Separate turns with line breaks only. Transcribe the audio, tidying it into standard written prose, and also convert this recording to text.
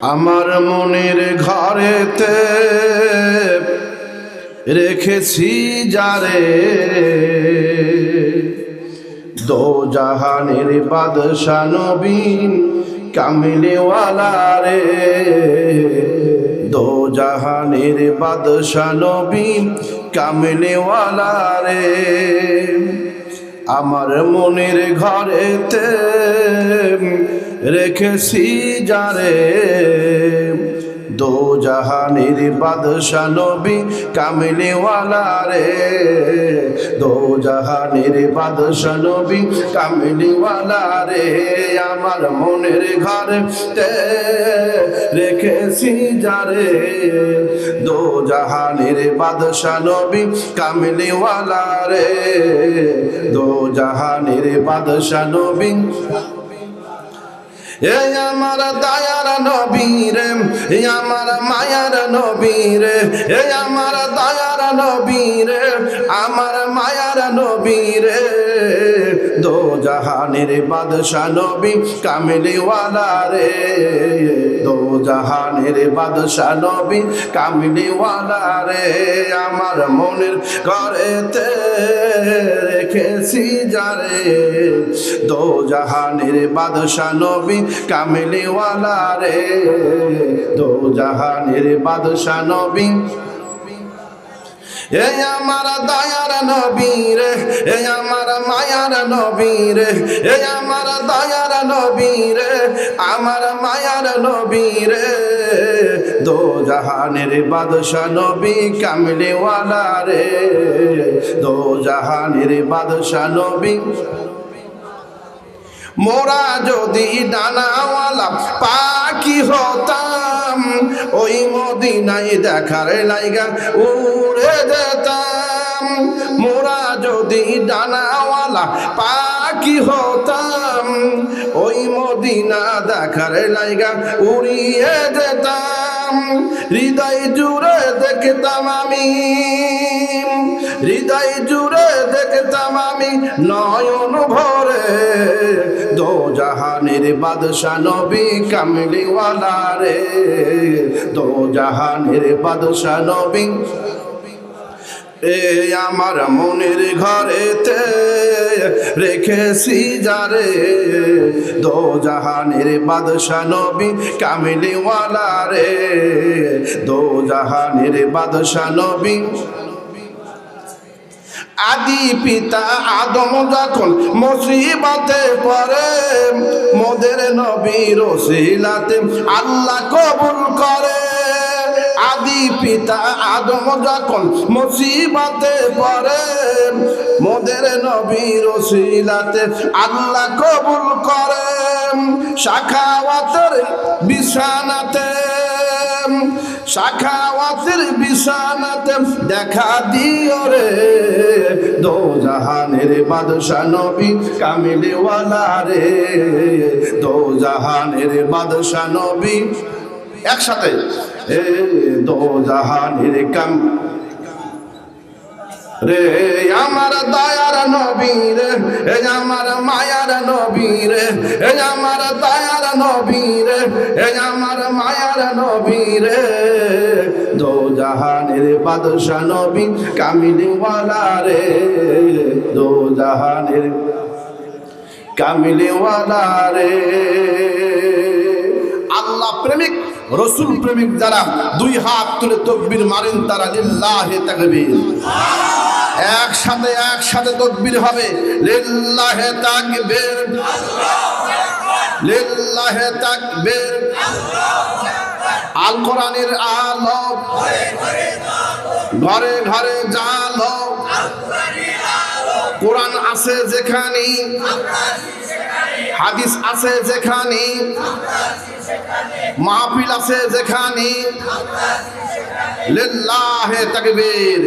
আমার মনের ঘরেতে রেখেছি যারে, দো জাহানের বাদশা নবী কামলিওয়ালা রে, দো জাহানের বাদশা নবী কামলিওয়ালা রে। আমার মনের ঘরেতে রেখেছি যারে, দো জাহানের বাদশা নবী কামলিওয়ালা রে, দো জাহানের বাদশা নবী কামলিওয়ালা রে। আমার মনের ঘরেতে রেখেছি যারে, দো জাহানের বাদশা নবী কামলিওয়ালা রে, দো জাহানের বাদশা নবী। এই আমার দয়ার নবী রে, এই আমার মায়ার নবী রে, এই আমার দয়ার নবী রে, আমার মায়ার নবী রে, দো জাহানের বাদশা নবী কামলিওয়ালা রে, দো জাহানের বাদশা নবী কামলিওয়ালা রে। আমার মনের ঘরেতে রেখেছি যারে, দো জাহানের বাদশা নবী কামলিওয়ালা রে, দো জাহানের বাদশা নবী। এই আমার দয়ার নবী রে, এই আমার মায়ার নবী রে, এই আমার দয়ার নবী রে, আমার মায়ার নবী রে, দো জাহানের বাদশা নবী কামলিওয়ালা রে, দো জাহানের বাদশা নবী। মোরা যদি ডানাওয়ালা পাখি হতাম, ওই মদিনায় দেখার লাইগা উড়ে যেতাম। মোরা যদি ডানাওয়ালা পাখি হতাম, ওই মদিনা দেখার লাইগা উড়িয়ে যেতাম। হৃদয় জুড়ে দেখতাম আমি, হৃদয় জুড়ে দেখতাম আমি নয়ন ভরে, দো জাহানের বাদশা নবী কামলিওয়ালা রে, দো জাহানের বাদশা নবী। এই আমার মনের ঘরেতে রেখেছি যারে, দো জাহানের বাদশা নবী কামলিওয়ালা রে, দো জাহানের বাদশা নবী। আদি পিতা আদম যখন মুসিবতে পড়ে, মোদের নবীর ওসিলাতে আল্লাহ কবুল করে। আদি পিতা আদম যখন মুসিবতে পড়ে, মোদের নবীর ওসিলাতে আল্লাহ কবুল করে। সাখাওয়াতের বিছানাতে, সাখাওয়াতের বিছানাতে দেখা দিও রে, দো জাহানের বাদশা নবী কামলিওয়ালা রে, দো জাহানের বাদশা নবী। একসাথে এ দো জাহানের কাম রে, আমার দয়ার নবী রে, এ আমার মায়ার নবী রে, এ আমার দয়ার নবী রে, এ আমার মায়ার নবী রে, দো জাহানের বাদশা নবী কামলিওয়ালা রে, দো জাহানের কামলিওয়ালা রে। আল্লাহ প্রেমিক রসুল প্রেমিক যারা দুই হাত তুলে তাকবীর মারেন, তারা লিল্লাহি তাকবীর। একসাথে একসাথে তাকবীর হবে, লিল্লাহি তাকবীর, লিল্লাহি তাকবীর। আল কোরআনের আলো ঘরে ঘরে জালো, কোরআন আছে যেখানে, হাদিস আছে যেখানে, মাহফিল আছে যেখানে, লিল্লাহি তাকবীর।